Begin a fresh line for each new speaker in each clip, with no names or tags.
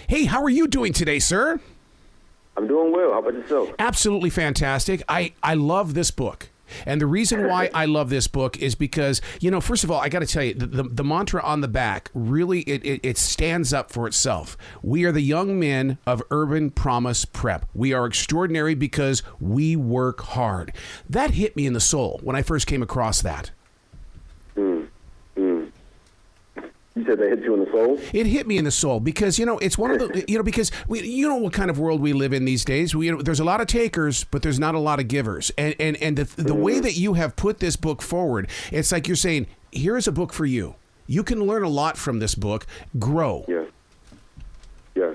Hey, how are you doing today, sir?
I'm doing well. How about yourself?
Absolutely fantastic. I love this book. And the reason why I love this book is because, first of all, I got to tell you, the mantra on the back, really, it stands up for itself. We are the young men of Urban Promise Prep. We are extraordinary because we work hard. That hit me in the soul when I first came across that.
You said that hit you in the soul?
It hit me in the soul because, it's one of the, because what kind of world we live in these days. There's a lot of takers, but there's not a lot of givers. And the way that you have put this book forward, it's like you're saying, here's a book for you. You can learn a lot from this book. Grow.
Yes,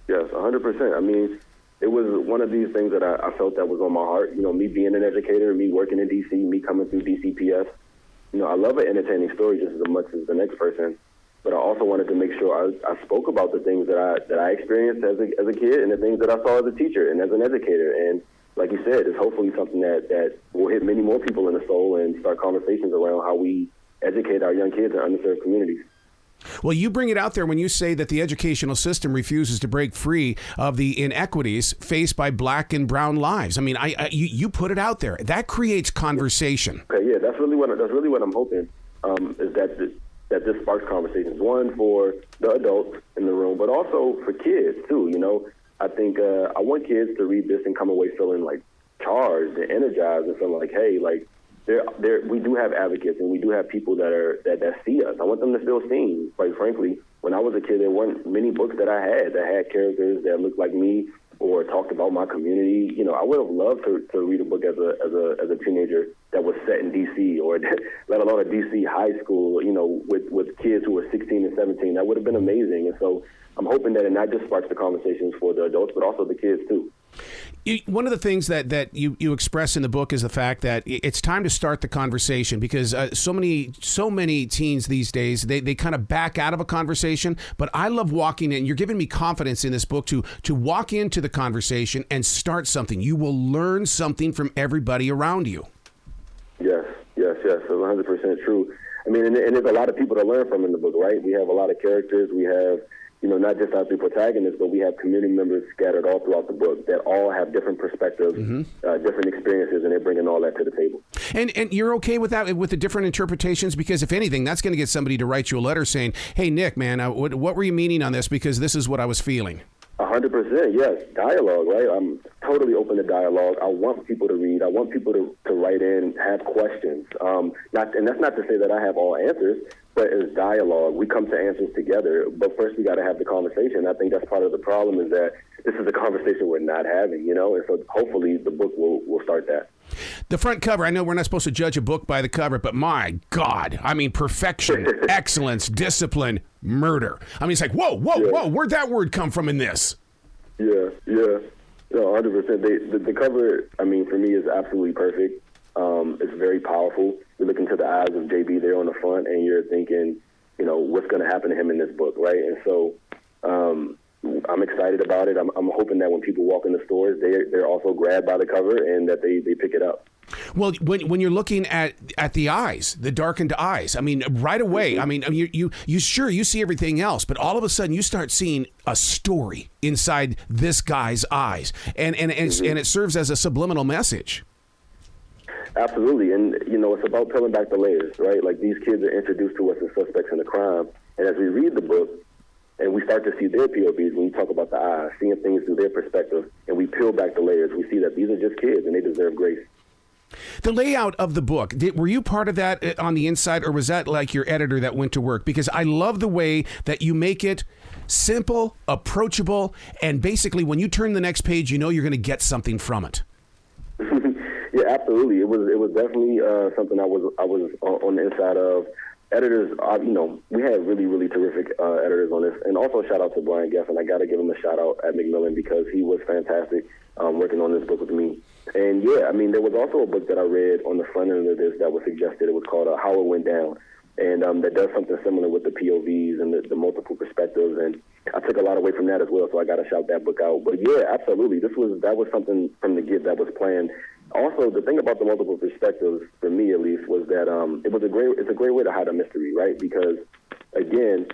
100%. I mean, it was one of these things that I felt that was on my heart. Me being an educator, me working in D.C., me coming through DCPS. I love an entertaining story just as much as the next person, but I also wanted to make sure I spoke about the things that I experienced as a kid and the things that I saw as a teacher and as an educator. And like you said, it's hopefully something that will hit many more people in the soul and start conversations around how we educate our young kids in underserved communities.
Well, you bring it out there when you say that the educational system refuses to break free of the inequities faced by black and brown lives. I mean, you put it out there. That creates conversation.
Okay, yeah, that's really what I'm hoping is that this sparks conversations. One, for the adults in the room, but also for kids too. I think I want kids to read this and come away feeling like charged and energized and feeling like, hey, like. We do have advocates and we do have people that see us. I want them to feel seen. Quite frankly, when I was a kid, there weren't many books that I had that had characters that looked like me or talked about my community. I would have loved to read a book as a teenager that was set in D.C. or let alone a D.C. high school. With kids who were 16 and 17. That would have been amazing. And so I'm hoping that it not just sparks the conversations for the adults, but also the kids too.
One of the things that you express in the book is the fact that it's time to start the conversation because so many teens these days, they kind of back out of a conversation. But I love walking in. You're giving me confidence in this book to walk into the conversation and start something. You will learn something from everybody around you.
Yes, it's 100% true. I mean, and there's a lot of people to learn from in the book, right? We have a lot of characters. We have not just our three protagonists, but we have community members scattered all throughout the book that all have different perspectives, different experiences, and they're bringing all that to the table.
And you're okay with that, with the different interpretations? Because if anything, that's going to get somebody to write you a letter saying, hey, Nick, man, what were you meaning on this? Because this is what I was feeling.
100%, yes. Dialogue, right? I'm totally open to dialogue. I want people to read. I want people to write in, have questions. And that's not to say that I have all answers, but it's dialogue. We come to answers together, but first we got to have the conversation. I think that's part of the problem is that this is a conversation we're not having, and so hopefully the book will start that.
The front cover, I know we're not supposed to judge a book by the cover, but my God, I mean, perfection, excellence, discipline, murder. I mean, it's like, whoa, where'd that word come from in this?
Yeah. No, 100%. The cover, I mean, for me is absolutely perfect. It's very powerful. You look into the eyes of JB there on the front, and you're thinking, what's going to happen to him in this book, right? And so I'm excited about it. I'm hoping that when people walk in the stores, they're also grabbed by the cover and that they pick it up.
Well, when you're looking at the eyes, the darkened eyes, I mean, right away, I mean, you see everything else, but all of a sudden you start seeing a story inside this guy's eyes, and it serves as a subliminal message.
Absolutely, and it's about peeling back the layers, right? Like these kids are introduced to us as suspects in a crime, and as we read the book, and we start to see their POVs when we talk about the eyes, seeing things through their perspective, and we peel back the layers, we see that these are just kids and they deserve grace.
The layout of the book, were you part of that on the inside, or was that like your editor that went to work? Because I love the way that you make it simple, approachable, and basically when you turn the next page, you're going to get something from it.
Yeah, absolutely. It was definitely something I was on the inside of. Editors, we had really, really terrific editors on this. And also shout out to Brian Geffen. I got to give him a shout out at Macmillan because he was fantastic working on this book with me. And yeah, I mean, there was also a book that I read on the front end of this that was suggested. It was called How It Went Down. And that does something similar with the POVs and the multiple perspectives. And I took a lot away from that as well, so I got to shout that book out. But yeah, absolutely. That was something from the get that was planned. Also, the thing about the multiple perspectives, for me at least, was that it's a great way to hide a mystery, right? Because, again,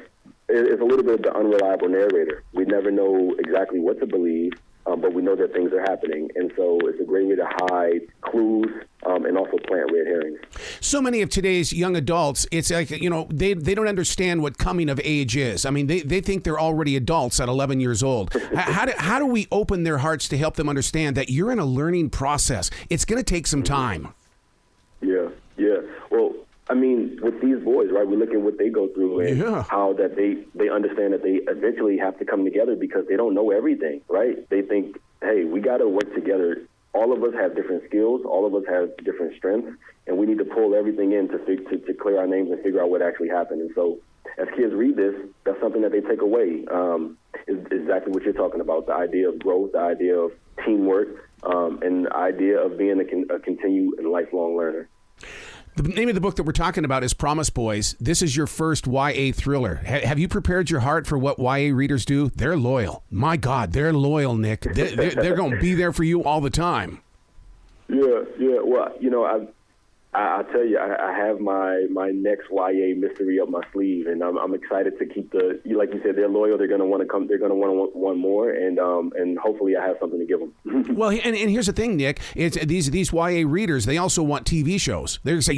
it's a little bit of the unreliable narrator. We never know exactly what to believe, but we know that things are happening. And so it's a great way to hide clues and also plant red herrings.
So many of today's young adults, it's like, they don't understand what coming of age is. I mean, they think they're already adults at 11 years old. How do we open their hearts to help them understand that you're in a learning process? It's going to take some time.
Yeah. Well, I mean, with these boys, right, we look at what they go through and how that they understand that they eventually have to come together because they don't know everything, right? They think, hey, we got to work together. All of us have different skills. All of us have different strengths, and we need to pull everything in to clear our names and figure out what actually happened. And so as kids read this, that's something that they take away, is exactly what you're talking about, the idea of growth, the idea of teamwork, and the idea of being a continued and lifelong learner.
The name of the book that we're talking about is Promise Boys. This is your first YA thriller. Have you prepared your heart for what YA readers do? They're loyal. My God, they're loyal, Nick. They're going to be there for you all the time.
Yeah. Well, I'll tell you, I have my next YA mystery up my sleeve, and I'm excited to keep like you said, they're loyal. They're going to want to come. They're going to want one more, and hopefully I have something to give them.
Well, and here's the thing, Nick. It's these YA readers. They also want TV shows. They're going to say,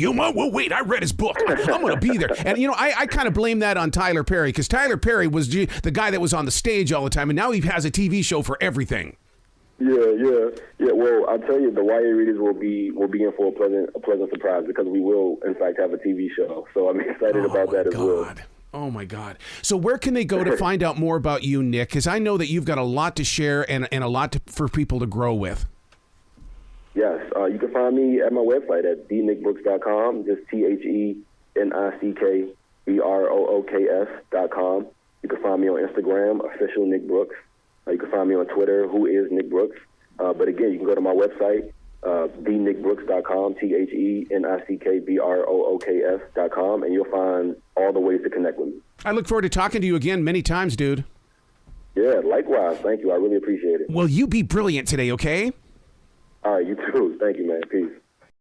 wait, I read his book. I'm going to be there. And I kind of blame that on Tyler Perry, because Tyler Perry was the guy that was on the stage all the time, and now he has a TV show for everything.
Yeah. Well, I'll tell you, the YA readers will be in for a pleasant surprise, because we will, in fact, have a TV show. So I'm excited about that as well.
Oh my God! So where can they go to find out more about you, Nick? Because I know that you've got a lot to share and a lot for people to grow with.
Yes, you can find me at my website at thenickbrooks.com. Just THENICKBROOKS.com. You can find me on Instagram, official Nick Brooks. You can find me on Twitter, who is Nick Brooks. But again, you can go to my website, thenickbrooks.com, THENICKBROOKS.com, and you'll find all the ways to connect with me.
I look forward to talking to you again many times, dude.
Yeah, likewise. Thank you. I really appreciate it.
Well, you be brilliant today, okay?
All right, you too. Thank you, man. Peace.